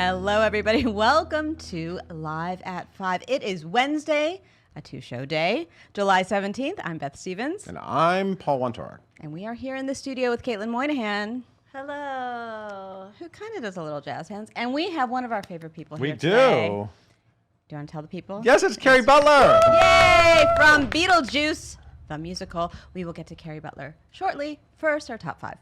Hello, everybody. Welcome to Live at 5. It is Wednesday, a two-show day, July 17th. I'm Beth Stevens. And I'm Paul Wontor. And we are here in the studio with Caitlin Moynihan. Hello. Who kind of does a little jazz hands. And we have one of our favorite people here We today. do. Do you want to tell the people? Yes, it's Kerry Butler. Yay! From Beetlejuice, the musical. We will get to Kerry Butler shortly. First, our top 5.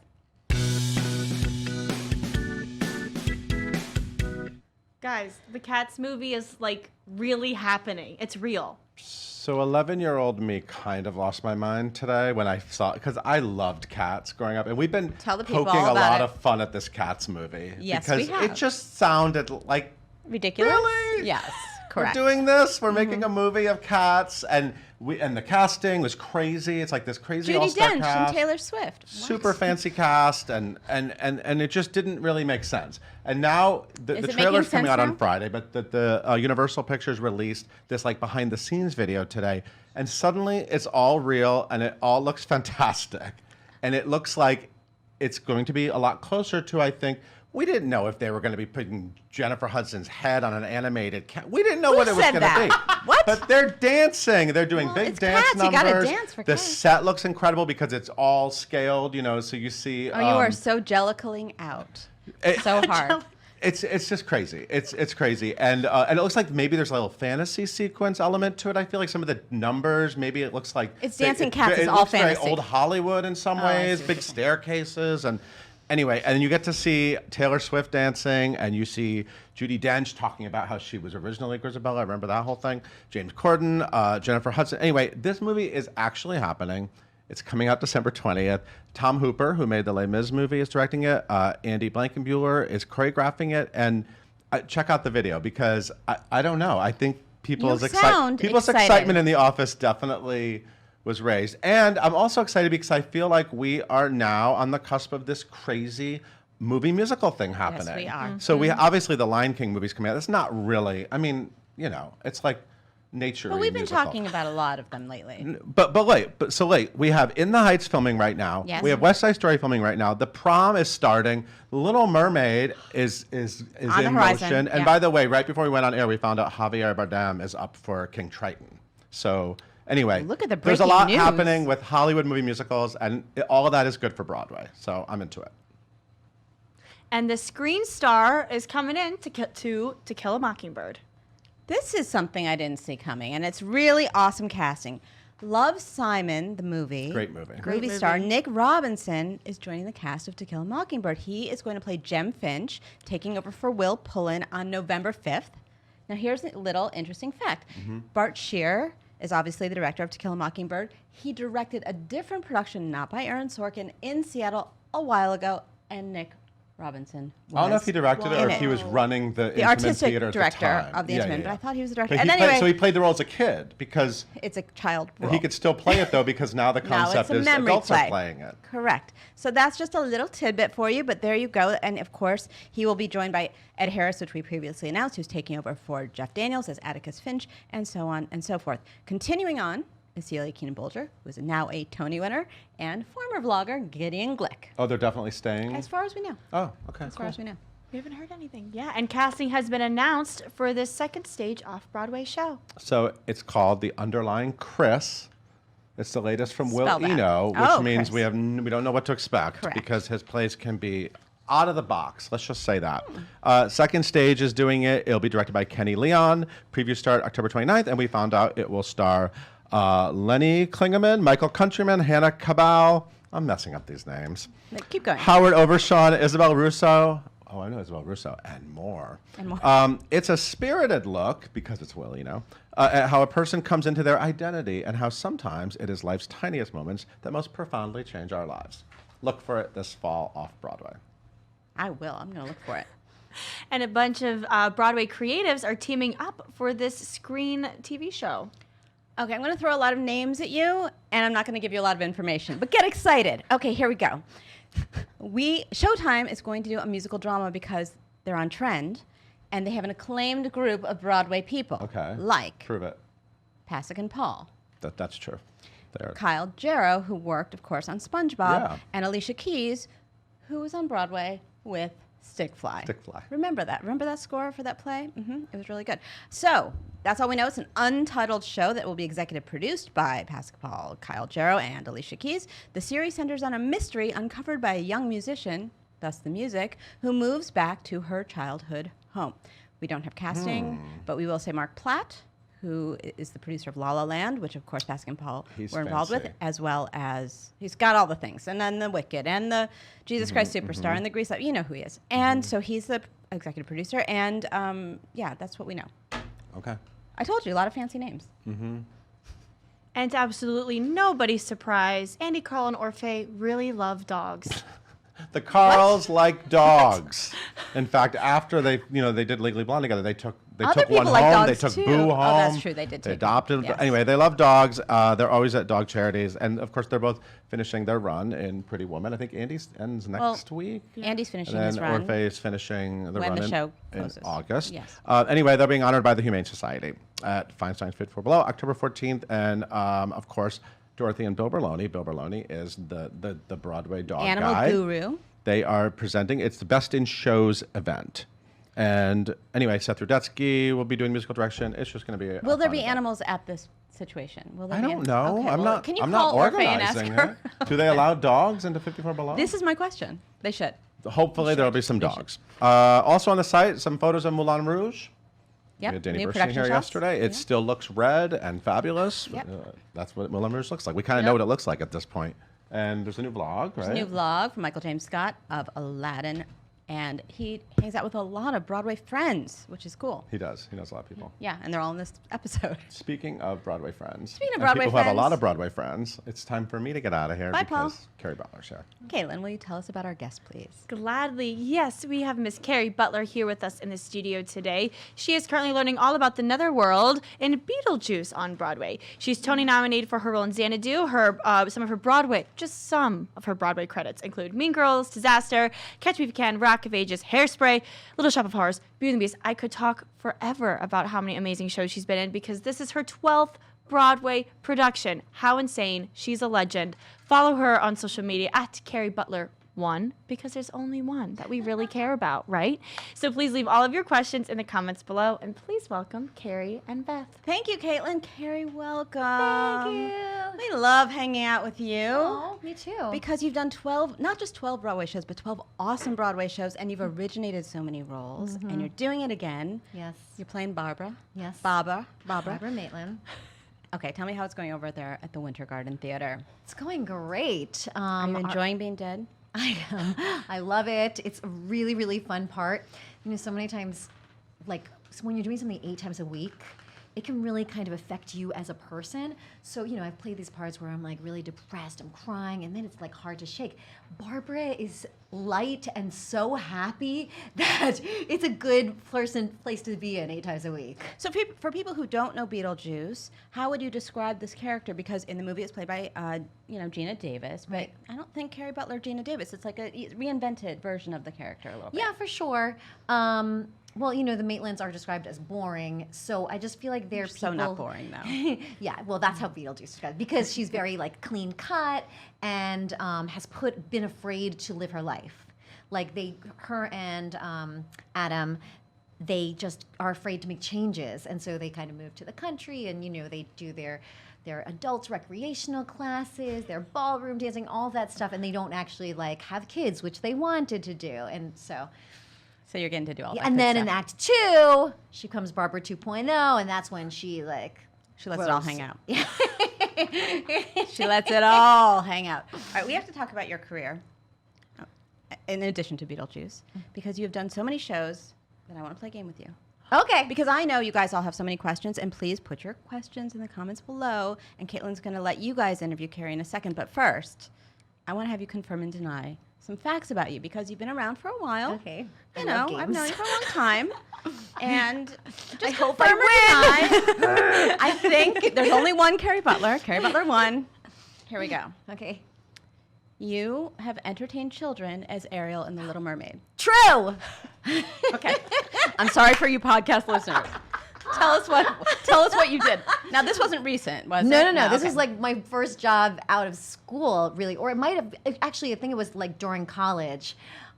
Guys, the Cats movie is like really happening. It's real. So 11-year-old me kind of lost my mind today when I saw, because I loved Cats growing up. And we've been Tell the people poking all a about lot it. of fun at this Cats movie. Yes, because we have. it just sounded like, Ridiculous? really? Yes, correct. We're doing this. We're making a movie of Cats. And the casting was crazy. It's like this crazy Judi all-star Dench cast. and Taylor Swift. Super fancy cast, and it just didn't really make sense. And now the Is it trailer's making coming sense out now? on Friday, but the Universal Pictures released this like behind the scenes video today, and suddenly it's all real and it all looks fantastic, and it looks like it's going to be a lot closer to, I think. We didn't know if they were going to be putting Jennifer Hudson's head on an animated cat. We didn't know Who what it was said going to that? be. What? But they're dancing. They're doing Well, big it's dance Cats. You numbers. gotta dance for the Cats. set looks incredible because it's all scaled, so you see. Oh, you are so jellicoling out. So hard. It's just crazy. It's crazy, and it looks like maybe there's a little fantasy sequence element to it. I feel like some of the numbers, maybe it looks like It's Dancing Cats is all looks very fantasy. old Hollywood in some I see ways, what big you're saying. staircases, and anyway, and you get to see Taylor Swift dancing, and you see Judi Dench talking about how she was originally Grisabella. I remember that whole thing. James Corden, Jennifer Hudson. Anyway, this movie is actually happening. It's coming out December 20th. Tom Hooper, who made the Les Mis movie, is directing it. Andy Blankenbuehler is choreographing it. And check out the video because I don't know. I think people's sound excited. excitement in the office definitely was raised. And I'm also excited because I feel like we are now on the cusp of this crazy movie musical thing happening. we are. So we obviously the Lion King movie's coming out. It's not really, I mean, it's like nature. Well, we've been talking about a lot of them lately. But wait. We have In the Heights filming right now. Yes. We have West Side Story filming right now. The Prom is starting. Little Mermaid is On in the horizon, motion. And yeah. by the way, right before we went on air, we found out Javier Bardem is up for King Triton. So anyway, Look at the there's a breaking lot news. happening with Hollywood movie musicals, and all of that is good for Broadway. So I'm into it. And the Screen Star is coming in to Kill a Mockingbird. This is something I didn't see coming, and it's really awesome casting. Love, Simon, the movie. Great movie. Movie star Nick Robinson is joining the cast of To Kill a Mockingbird. He is going to play Jem Finch, taking over for Will Pullen on November 5th. Now, here's a little interesting fact. Bart Shear is obviously the director of To Kill a Mockingbird. He directed a different production, not by Aaron Sorkin, in Seattle a while ago, and Nick Robinson was I don't know if he directed it or in if he was running the the Intiman artistic Theater at the director time. of the Yeah, Intiman, yeah, but I yeah. thought he was the director. But And he anyway, so he played the role as a kid because it's a child role. he could still play it though because now the Now it's concept a is memory adults play. are playing it. Correct. So that's just a little tidbit for you, but there you go. And of course, he will be joined by Ed Harris, which we previously announced, who's taking over for Jeff Daniels as Atticus Finch, and so on and so forth. Continuing on is Celia Keenan-Bolger, who is now a Tony winner, and former vlogger Gideon Glick. Oh, they're definitely staying? As far as we know. Oh, okay. As far as we know. We haven't heard anything. Yeah, and casting has been announced for this second stage off-Broadway show. So it's called The Underlying Chris. It's the latest from Will Spell that. Eno, which Oh, means Chris. we don't know what to expect Correct. because his plays can be out of the box. Let's just say that. Second stage is doing it. It'll be directed by Kenny Leon. Previews start October 29th, and we found out it will star Lenny Klingeman, Michael Countryman, Hannah Cabal. I'm messing up these names. Keep going. Howard Overshawn, Isabel Russo. Oh, I know Isabel Russo, and more. And more. It's a spirited look, because it's Will, at how a person comes into their identity and how sometimes it is life's tiniest moments that most profoundly change our lives. Look for it this fall off Broadway. I will. I'm going to look for it. And a bunch of Broadway creatives are teaming up for this Screen TV show. Okay, I'm going to throw a lot of names at you, and I'm not going to give you a lot of information, but get excited. Okay, here we go. Showtime is going to do a musical drama because they're on trend, and they have an acclaimed group of Broadway people. Okay. Like Prove it. Pasek and Paul, That's true. There. Kyle Jarrow, who worked, of course, on SpongeBob, Yeah. and Alicia Keys, who was on Broadway with Stick Fly. Stick Fly. Remember that. Remember that score for that play? It was really good. So that's all we know. It's an untitled show that will be executive produced by Pascal, Kyle Jarrow, and Alicia Keys. The series centers on a mystery uncovered by a young musician, thus the music, who moves back to her childhood home. We don't have casting, but we will say Mark Platt, who is the producer of La La Land, which of course Pascal and Paul were involved with, as well as he's got all the things, and then the Wicked, and the Jesus Christ Superstar, and the Grease Light. You know who he is, and so he's the executive producer, and yeah, that's what we know. Okay. I told you a lot of fancy names. And to absolutely nobody's surprise, Andy, Carl, and Orfeh really love dogs. The Carls like dogs. In fact, after they did Legally Blonde together, they took Other one people like home. dogs, They took too. Boo home. Oh, that's true. They did They take adopted. them. Yes. Anyway, they love dogs. They're always at dog charities, and of course, they're both finishing their run in Pretty Woman. I think Andy's ends next week. Andy's finishing And his then run. Orfeh is finishing the When run the show in closes. August. Yes. Anyway, they're being honored by the Humane Society at Feinstein's Fit for Below, October 14th, and of course, Dorothy and Bill Berloni. Bill Berloni is the Broadway dog Animal guy. guru. They are presenting. It's the Best in Shows event. And anyway, Seth Rudetsky will be doing musical direction. It's just going to be a Will there fun be event. animals at this situation? Will there I be don't know. Okay, I'm well, not. Can you I'm call not Orfeh and ask organizing her? it. Do they allow dogs into 54 Below? This is my question. They should. Hopefully, there'll be some dogs. Also on the site, some photos of Moulin Rouge. Yep. We had Danny New Burstein production here shots. yesterday. It still looks red and fabulous. Yep. That's what Moulin Rouge looks like. We kind of know what it looks like at this point. And there's a new vlog, There's right? a new vlog from Michael James Scott of Aladdin, and he hangs out with a lot of Broadway friends, which is cool. He does. He knows a lot of people. Yeah, and they're all in this episode. Speaking of Broadway friends. Speaking of and Broadway people who have a lot friends. of Broadway friends, it's time for me to get out of here Bye, because Paul. Kerry Butler's here. Caitlin, will you tell us about our guest, please? Gladly. Yes, we have Miss Kerry Butler here with us in the studio today. She is currently learning all about the netherworld in Beetlejuice on Broadway. She's Tony nominated for her role in Xanadu. Some of her Broadway credits include Mean Girls, Disaster, Catch Me If You Can, Rock of Ages, Hairspray, Little Shop of Horrors, Beauty and the Beast. I could talk forever about how many amazing shows she's been in because this is her 12th Broadway production. How insane. She's a legend. Follow her on social media at Kerry Butler 1 because there's only one that we really care about, right? So please leave all of your questions in the comments below and please welcome Kerry and Beth. Thank you, Caitlin. Carrie, welcome. Thank you. We love hanging out with you. Oh, me too. Because you've done 12, not just 12 Broadway shows, but 12 awesome Broadway shows, and you've originated so many roles, and you're doing it again. Yes. You're playing Barbara. Yes. Barbara. Barbara Maitland. Okay, tell me how it's going over there at the Winter Garden Theater. It's going great. Are you enjoying being dead? I am. I love it. It's a really, really fun part. You know, so many times, so when you're doing something 8 times a week, it can really kind of affect you as a person. So, I've played these parts where I'm like really depressed, I'm crying, and then it's like hard to shake. Barbara is light and so happy that it's a good place to be in 8 times a week. So for people who don't know Beetlejuice, how would you describe this character? Because in the movie it's played by, Gina Davis, but Right. I don't think Kerry Butler, Gina Davis. It's like a reinvented version of the character a little bit. Yeah, for sure. Well, the Maitlands are described as boring, so I just feel like they're So people... not boring, though. Yeah, well, that's how Beetlejuice is described, because she's very, clean cut and has been afraid to live her life. Like, her and Adam, they just are afraid to make changes, and so they kind of move to the country, and, they do their adult recreational classes, their ballroom dancing, all that stuff, and they don't actually, have kids, which they wanted to do, and so... So you're getting to do all that. And good then stuff. in Act 2, she becomes Barbara 2.0, and that's when she She lets grows. it all hang out. She lets it all hang out. All right, we have to talk about your career, in addition to Beetlejuice, because you have done so many shows that I want to play a game with you. Okay. Because I know you guys all have so many questions, and please put your questions in the comments below, and Caitlin's going to let you guys interview Kerry in a second. But first, I want to have you confirm and deny some facts about you, because you've been around for a while. Okay. You I know, love I've games. known you for a long time. And just I hope confirm I or deny. I think there's only one Kerry Butler. Kerry Butler 1. Here we go. Okay. You have entertained children as Ariel in The Little Mermaid. True. Okay. I'm sorry for you podcast listeners. Tell us what you did. Now, this wasn't recent, was it? No. This okay. is my first job out of school, really, or it might have actually. I think it was during college.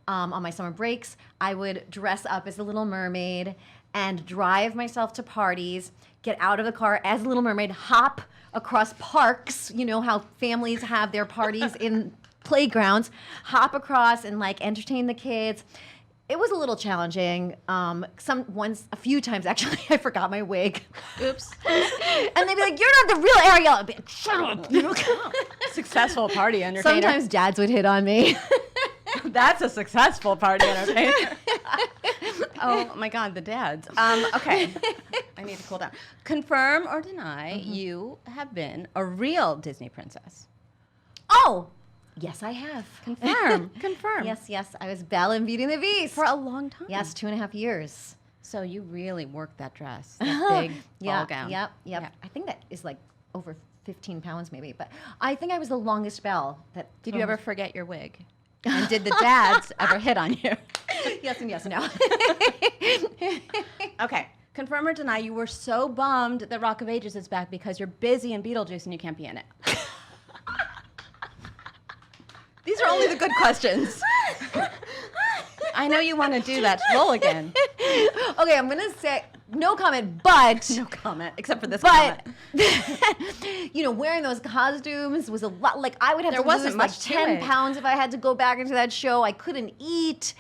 on my summer breaks, I would dress up as the Little Mermaid and drive myself to parties, get out of the car as Little Mermaid, hop across parks. You know how families have their parties in playgrounds, hop across and like entertain the kids. It was a little challenging. A few times actually, I forgot my wig. Oops. And they'd be like, "You're not the real Ariel." I'd be like, "Shut up." You know? Successful party entertainer. Sometimes dads would hit on me. That's a successful party entertainer. Oh my God, the dads. Okay, I need to cool down. Confirm or deny you have been a real Disney princess? Oh, yes, I have. Confirm. Confirm. Yes, I was Belle in Beauty and the Beast. For a long time. Yes, 2.5 years. So you really worked that dress, that big ball gown. Yep. Yeah. I think that is like over 15 pounds maybe, but I think I was the longest Belle. Did you ever forget your wig? And did the dads ever hit on you? Yes and yes, no. Okay. Confirm or deny you were so bummed that Rock of Ages is back because you're busy in Beetlejuice and you can't be in it? These are only the good questions. I know you want to do that. Roll again. Okay, I'm going to say no comment, but... No comment, except for this But, comment. you know, wearing those costumes was a lot. Like, I would have There to wasn't lose like much to 10 it. pounds if I had to go back into that show. I couldn't eat.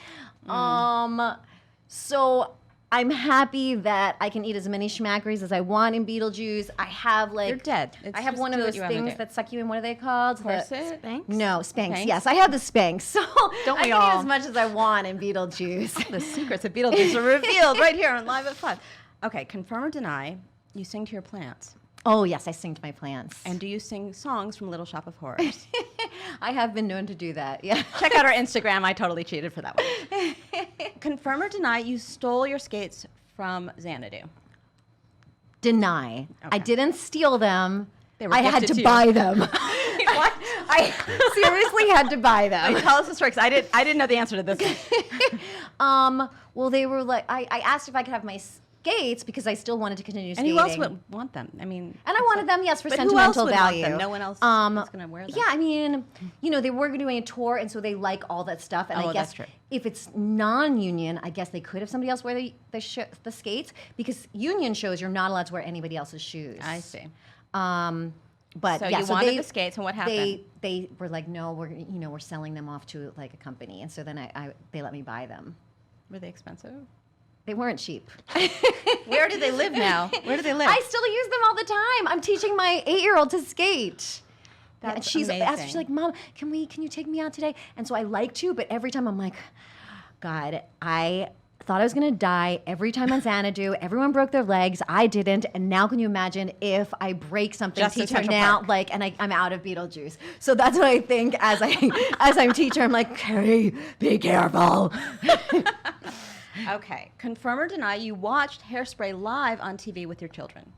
So I'm happy that I can eat as many schmackeries as I want in Beetlejuice. I have like... You're dead. It's I have just one of do what those you wanna things do. that suck you in. What are they called? Corset? Spanx? No, Spanx. Spanx? Yes, I have the Spanx. So Don't I we can eat all? as much as I want in Beetlejuice. The secrets of Beetlejuice are revealed right here on Live at 5. Okay, confirm or deny you sing to your plants? Oh, yes, I sing to my plants. And do you sing songs from Little Shop of Horrors? I have been known to do that, yeah. Check out our Instagram. I totally cheated for that one. Confirm or deny you stole your skates from Xanadu? Deny. I Okay. didn't steal them. They were I had gifted to to you. buy them. What? I seriously had to buy them. Tell us the story, 'cause I didn't know the answer to this one. Well, they were like, I asked if I could have my skates because I still wanted to continue And skating. who else would want them? I mean, And I wanted them, yes, for but who else sentimental would want value. them? No one else is gonna wear them. Yeah, I mean, you know, they were doing a tour, and so they like all that stuff. And Oh, I guess that's true. if it's non-union, I guess they could have somebody else wear the skates because union shows you're not allowed to wear anybody else's shoes. I see. But So yeah, you so wanted they, the skates, and what happened? They were like, no, we're selling them off to like a company, and so then they let me buy them. Were they expensive? They weren't cheap. Where do they live now? Where do they live? I still use them all the time. I'm teaching my 8-year-old to skate. Yeah, and That's she's amazing. she's like, "Mom, can you take me out today?" And so I like to, but every time I'm like, God, I thought I was gonna die every time on Xanadu. Everyone broke their legs. I didn't. And now can you imagine if I break something Just in teach her Central now, Park. like, and I'm out of Beetlejuice. So that's what I think as I'm teaching her. I'm like, Kerry, be careful. Okay. Confirm or deny you watched Hairspray live on TV with your children?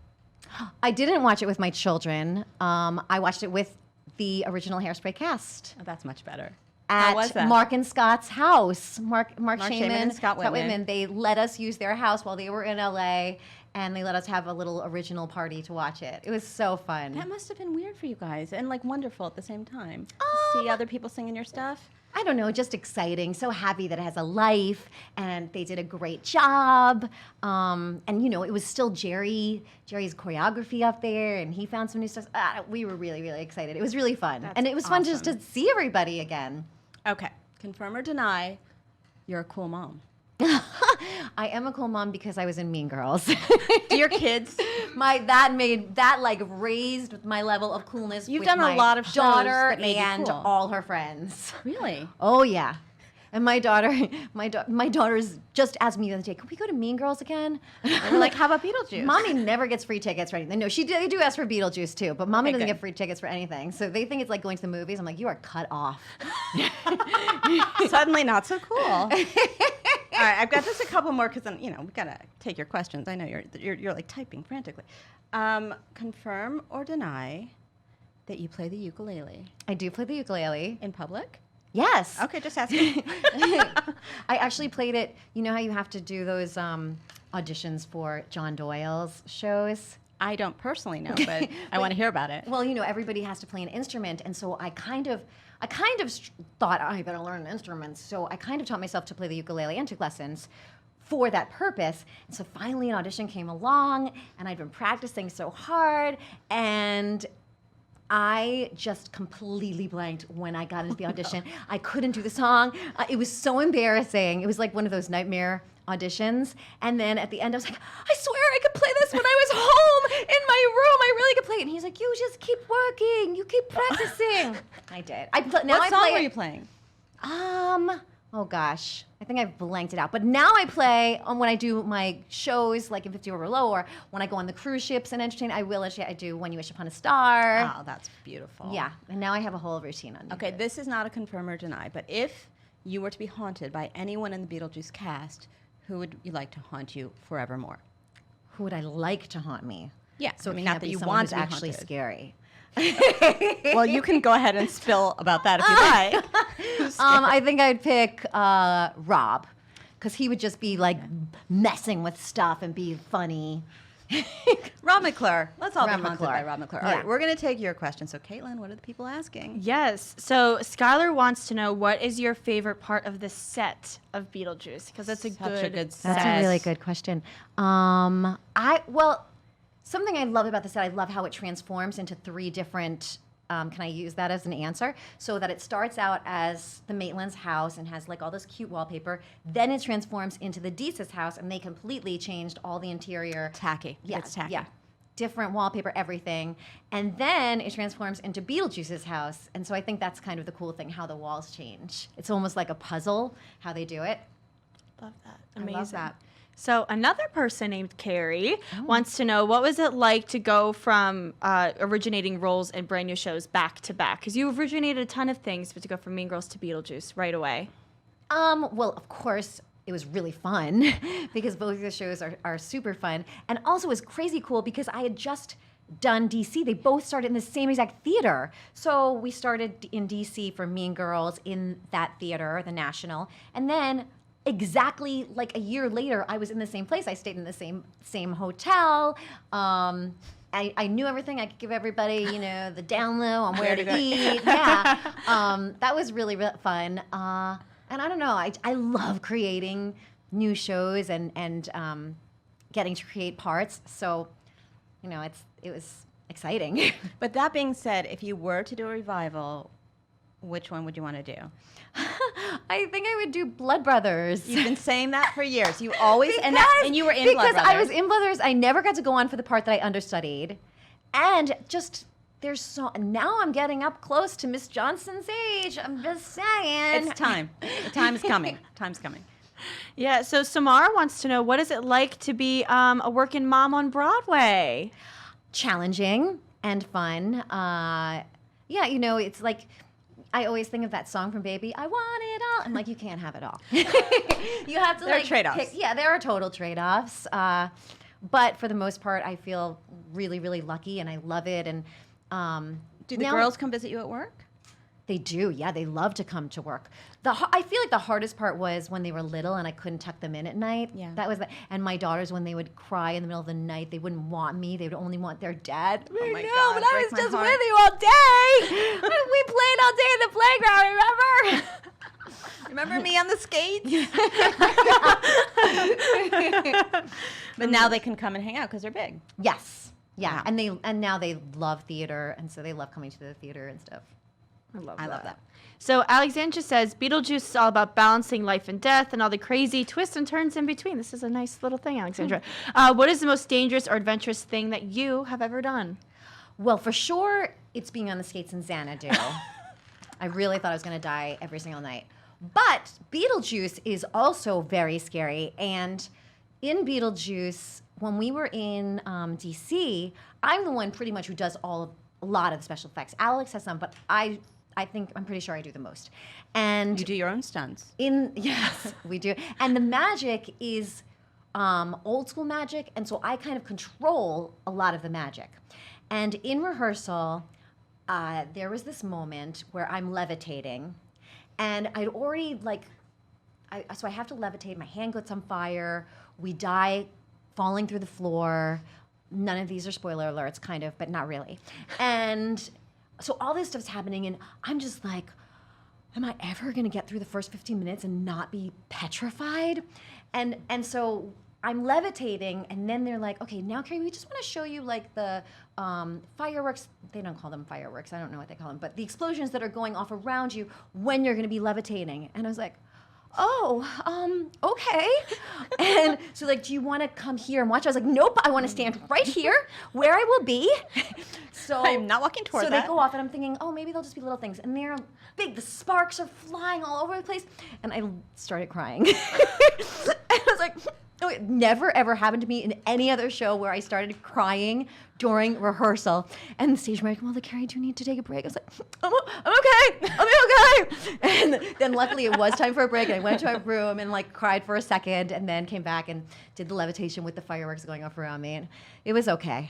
I didn't watch it with my children. I watched it with the original Hairspray cast. Oh, that's much better. At How was that? Mark and Scott's house. Mark Shaman Shaman and Scott Whitman. They let us use their house while they were in LA, and they let us have a little original party to watch it. It was so fun. That must have been weird for you guys and like wonderful at the same time. To see other people singing your stuff. I don't know, just exciting. So happy that it has a life, and they did a great job. And you know, it was still Jerry's choreography up there, and he found some new stuff. We were really, really excited. It was really fun, That's and it was fun just awesome. to see everybody again. Okay. Confirm or deny you're a cool mom? I am a cool mom because I was in Mean Girls. Do your kids? that raised my level of coolness. You've with done a my lot of shows daughter that made you and cool. all her friends. Really? Oh yeah, and my daughter's just asked me the other day, "Can we go to Mean Girls again?" And we're like, how about Beetlejuice? Mommy never gets free tickets for anything. No, they do ask for Beetlejuice too, but Mommy Okay, doesn't good. get free tickets for anything. So they think it's like going to the movies. I'm like, you are cut off. Suddenly not so cool. All right, I've got just a couple more because then we gotta take your questions. I know you're like typing frantically. Confirm or deny that you play the ukulele I do play the ukulele. in public? Yes. Okay, just asking. I actually played it. You know how you have to do those auditions for John Doyle's shows? I don't personally know, but I want to hear about it. Well, you know, everybody has to play an instrument, and so I kind of thought, I better learn an instrument. So I kind of taught myself to play the ukulele and took lessons for that purpose. And so finally an audition came along, and I'd been practicing so hard, and I just completely blanked when I got into the audition. I couldn't do the song. It was so embarrassing. It was like one of those nightmare auditions. And then at the end, I was like, I swear I could play this when I was home in my room. I really could play it. And he's like, you just keep working. You keep practicing. I did. What song were you playing? Oh gosh, I think I've blanked it out. But now I play when I do my shows, like in 50 or Below, or when I go on the cruise ships and entertain. I do When You Wish Upon a Star. Oh, that's beautiful. Yeah, and now I have a whole routine on. Okay, this is not a confirm or deny, but if you were to be haunted by anyone in the Beetlejuice cast, who would you like to haunt you forevermore? Who would I like to haunt me? Yeah, So I mean, it not can't that be you someone want who's to be actually haunted. scary. Well, you can go ahead and spill about that if you like. Who's scared? I think I'd pick Rob, because he would just be like messing with stuff and be funny. Rob McClure. Let's all Rob be haunted McClure. by Rob McClure. All Yeah. right, we're going to take your question. So, Caitlin, what are the people asking? Yes. So Skylar wants to know, what is your favorite part of the set of Beetlejuice? Because that's Such a good set. That's a really good question. Something I love about the set, I love how it transforms into 3 different. Can I use that as an answer? So that it starts out as the Maitland's house and has like all this cute wallpaper. Then it transforms into the Deese's house, and they completely changed all the interior. Tacky. Yeah, It's tacky. yeah. Different wallpaper, everything. And then it transforms into Beetlejuice's house. And so I think that's kind of the cool thing, how the walls change. It's almost like a puzzle, how they do it. Love that. I Amazing. love that. So another person named Kerry wants to know, what was it like to go from originating roles in brand new shows back to back? Because you originated a ton of things, but to go from Mean Girls to Beetlejuice right away. Well, of course, it was really fun because both of the shows are super fun. And also it was crazy cool because I had just done DC. They both started in the same exact theater. So we started in DC for Mean Girls in that theater, the National. And then exactly like a year later, I was in the same place. I stayed in the same hotel. I knew everything. I could give everybody, the down low on where to eat. Yeah. That was really, really fun. And I don't know, I love creating new shows and getting to create parts. So, it was exciting. But that being said, if you were to do a revival, which one would you want to do? I think I would do Blood Brothers. You've been saying that for years. You always and you were in Blood because Brothers. I was in Blood Brothers. I never got to go on for the part that I understudied, and just now I'm getting up close to Miss Johnson's age. I'm just saying. It's time. The time is coming. Time's coming. Yeah, so Samara wants to know, what is it like to be a working mom on Broadway? Challenging and fun. It's like, I always think of that song from Baby, I want it all. I'm like, you can't have it all. You have to There are trade-offs. There are total trade-offs. But for the most part, I feel really, really lucky, and I love it. And Do the girls come visit you at work? They do, yeah. They love to come to work. I feel like the hardest part was when they were little and I couldn't tuck them in at night. Yeah. That was and my daughters, when they would cry in the middle of the night, they wouldn't want me. They would only want their dad. Oh my I know, God, but I breaks was my just heart. with you all day. We played all day in the playground, remember? Remember me on the skates? But now they can come and hang out because they're big. Yes. Yeah. Wow. And now they love theater, and so they love coming to the theater and stuff. I love that. So Alexandra says, Beetlejuice is all about balancing life and death and all the crazy twists and turns in between. This is a nice little thing, Alexandra. What is the most dangerous or adventurous thing that you have ever done? Well, for sure, it's being on the skates in Xanadu. I really thought I was going to die every single night. But Beetlejuice is also very scary. And in Beetlejuice, when we were in DC, I'm the one pretty much who does a lot of the special effects. Alex has some, but I'm pretty sure I do the most. And You do your own stunts. yes, we do. And the magic is old school magic, and so I kind of control a lot of the magic. And in rehearsal, there was this moment where I'm levitating, and I'd already so I have to levitate. My hand gets on fire. We die falling through the floor. None of these are spoiler alerts, kind of, but not really. And so all this stuff's happening, and I'm just like, am I ever going to get through the first 15 minutes and not be petrified? And so I'm levitating, and then they're like, okay, now, Kerry, we just want to show you like the fireworks. They don't call them fireworks. I don't know what they call them, but the explosions that are going off around you when you're going to be levitating. And I was like, oh, okay. And so like, do you want to come here and watch? I was like, nope, I want to stand right here where I will be. So I'm not walking toward So that. they go off, and I'm thinking, oh, maybe they'll just be little things. And they're big. The sparks are flying all over the place. And I started crying. And I was like, no, it never, ever happened to me in any other show where I started crying during rehearsal. And the stage manager, well, Kerry, do you need to take a break? I was like, I'm okay. I'll be okay. And then luckily it was time for a break. And I went to my room and like cried for a second, and then came back and did the levitation with the fireworks going off around me. And it was okay.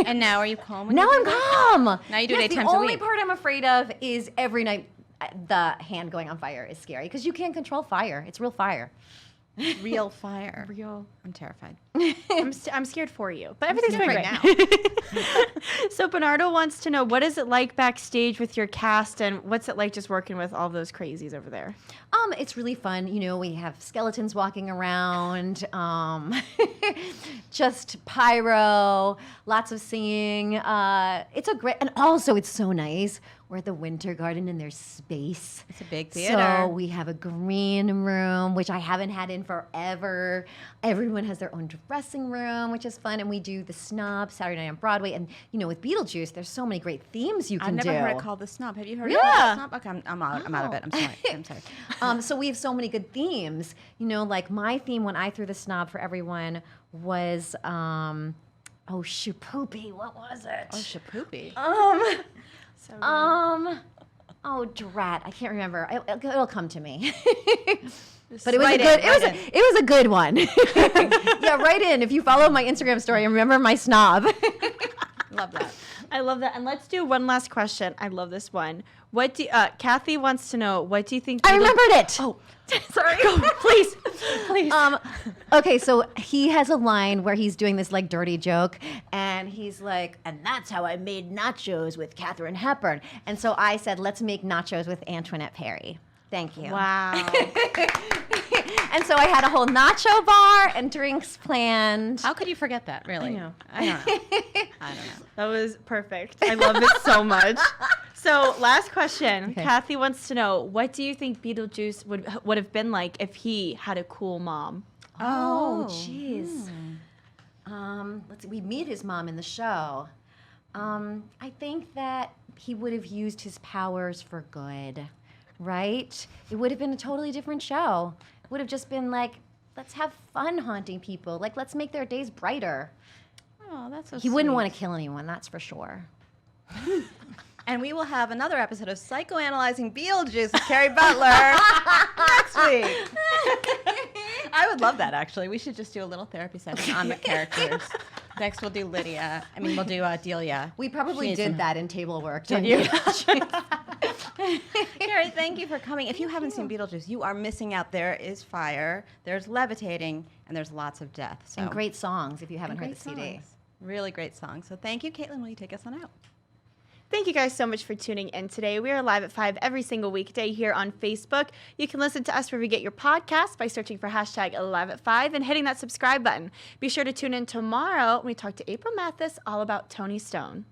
And now are you calm? When Now you I'm do that? calm. Now you do it 8 The times a only week. part I'm afraid of is every night the hand going on fire is scary, because you can't control fire. It's real fire. Real fire. Real. I'm terrified. I'm scared for you, but everything's going scared great right now. So Bernardo wants to know, what is it like backstage with your cast, and what's it like just working with all those crazies over there? It's really fun. You know, we have skeletons walking around, just pyro, lots of singing. It's a great, and also it's so nice. We're at the Winter Garden and there's space. It's a big theater. So we have a green room, which I haven't had in forever. Everyone has their own dressing room, which is fun. And we do the Snob Saturday night on Broadway. And, you know, with Beetlejuice, there's so many great themes you can I've do. never heard it called The Snob. Have you heard Really? it called The Snob? Okay, I'm out of it. I'm sorry. I'm sorry. So we have so many good themes. You know, like my theme when I threw the Snob for everyone was, Shapoopy. What was it? Oh, Shapoopy. So Oh, drat! I can't remember. It'll come to me. But it was write a good. in, write in. It was a good one. Yeah, write in if you follow my Instagram story and remember my Snob. Love that. I love that. And let's do one last question. I love this one. What do Kathy wants to know? What do you think? I remembered it. Oh, sorry. Go, please, please. Okay, so he has a line where he's doing this like dirty joke, and he's like, "And that's how I made nachos with Katharine Hepburn." And so I said, "Let's make nachos with Antoinette Perry." Thank you. Wow. And so I had a whole nacho bar and drinks planned. How could you forget that, really? I know. I don't know. I don't know. That was perfect. I love it so much. So, last question. Okay. Kathy wants to know, what do you think Beetlejuice would have been like if he had a cool mom? Oh, jeez. Let's see. We meet his mom in the show. I think that he would have used his powers for good, right? It would have been a totally different show. It would have just been like, let's have fun haunting people. Like, let's make their days brighter. Oh, that's so He wouldn't sweet. want to kill anyone, that's for sure. And we will have another episode of Psychoanalyzing Beetlejuice with Kerry Butler next week. I would love that, actually. We should just do a little therapy session on the characters. Next, we'll do Lydia. We'll do Delia. We She probably needs did some- that in table work. Did didn't you? we? Kerry, thank you for coming. If you haven't seen Beetlejuice, you are missing out. There is fire, there's levitating, and there's lots of death. So. And great songs if you haven't And heard the great CD. songs. Really great songs. So thank you, Caitlin. Will you take us on out? Thank you guys so much for tuning in today. We are live at 5 every single weekday here on Facebook. You can listen to us wherever you get your podcasts by searching for hashtag Live at 5 and hitting that subscribe button. Be sure to tune in tomorrow when we talk to April Mathis all about Tony Stone.